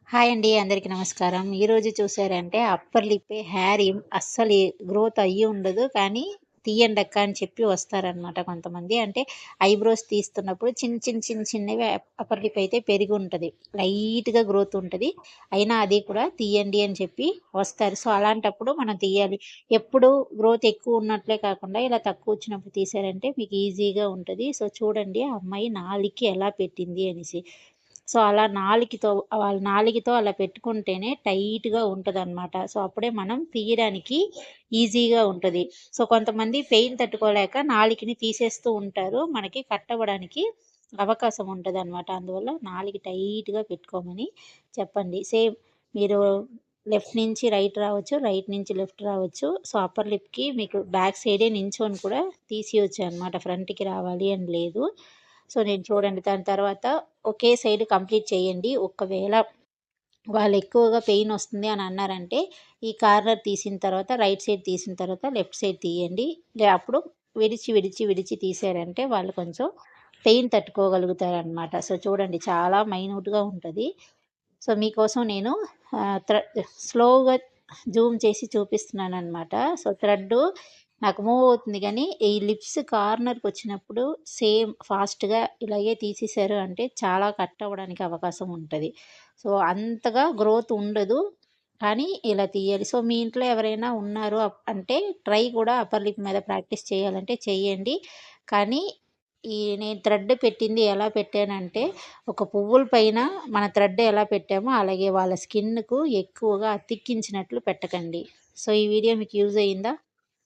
Hi అండి. అందరికీ నమస్కారం. ఈరోజు చూసారంటే అప్పర్ లిప్పే హెయిర్ అస్సలు గ్రోత్ అయ్యి ఉండదు. కానీ తీయండక్క అని చెప్పి వస్తారనమాట కొంతమంది. అంటే ఐబ్రోస్ తీస్తున్నప్పుడు చిన్నవి అప్పర్ లిప్ అయితే పెరిగి ఉంటది. లైట్‌గా గ్రోత్ ఉంటది. అయినా అది కూడా తీయండి అని చెప్పి వస్తారు. సో, అలాంటప్పుడు మనం తీయాలి. ఎప్పుడు గ్రోత్ ఎక్కువ ఉన్నట్లే కాకుండా ఇలా తక్కువ వచ్చినప్పుడు తీశారంటే మీకు ఈజీగా ఉంటది. సో, చూడండి ఆ అమ్మాయి నాలికి ఎలా పెట్టింది అనేసి. సో, అలా వాళ్ళ నాలికతో అలా పెట్టుకుంటేనే టైట్‌గా ఉంటదనమాట. సో, అప్పుడే మనం తీయడానికి ఈజీగా ఉంటది. సో, కొంతమంది పెయిన్ తట్టుకోలేక నాలికని తీసేస్తూ ఉంటారు. మనకి కట్ అవ్వడానికి అవకాశం ఉంటదనమాట. అందువల్ల నాలిక టైట్‌గా పెట్టుకోమని చెప్పండి. సేమ్ మీరు లెఫ్ట్ నుంచి రైట్ రావచ్చు, రైట్ నుంచి లెఫ్ట్ రావచ్చు. సో, అప్పర్ లిప్‌కి మీకు బ్యాక్ సైడే నించొని కూడా తీసియొచ్చనమాట. ఫ్రంట్‌కి రావాలి అని లేదు. సో, నేను చూడండి దాని తర్వాత ఒకే సైడ్ కంప్లీట్ చేయండి. ఒకవేళ వాళ్ళు ఎక్కువగా పెయినొస్తుంది అని అన్నారంటే, ఈ కార్నర్ తీసిన తర్వాత రైట్ సైడ్ తీసిన తర్వాత లెఫ్ట్ సైడ్ తీయండి. అప్పుడు విడిచి తీశారంటే వాళ్ళు కొంచెం పెయిన్ తట్టుకోగలుగుతారనమాట. సో, చూడండి చాలా మైన్యూట్‌గా ఉంటది. సో, మీకోసం నేను ఆహ్, త్ర స్లోగా జూమ్ చేసి చూపిస్తున్నాననమాట. సో, థ్రెడ్డు నాకు మూవ్ అవుతుంది గానీ, ఈ లిప్స్ కార్నర్‌కొచ్చినప్పుడు సేమ్ ఫాస్ట్‌గా ఇలాగే తీసేశారు అంటే చాలా కట్ అవ్వడానికి అవకాశం ఉంటది. సో, అంతగా గ్రోత్ ఉండదు. కానీ ఇలా తీయాలి. సో, మీ ఇంట్లో ఎవరైనా ఉన్నారు అంటే ట్రై కూడా అప్పర్ లిప్ మీద ప్రాక్టీస్ చేయాలంటే చెయ్యండి. కానీ నేను థ్రెడ్ పెట్టింది ఎలా పెట్టానంటే, ఒక పువ్వుల పైన మన థ్రెడ్ ఎలా పెట్టామో అలాగే వాళ్ళ స్కిన్‌కు ఎక్కువగా అతికించినట్లు పెట్టకండి. సో, ఈ వీడియో మీకు యూజ్ అయిందా?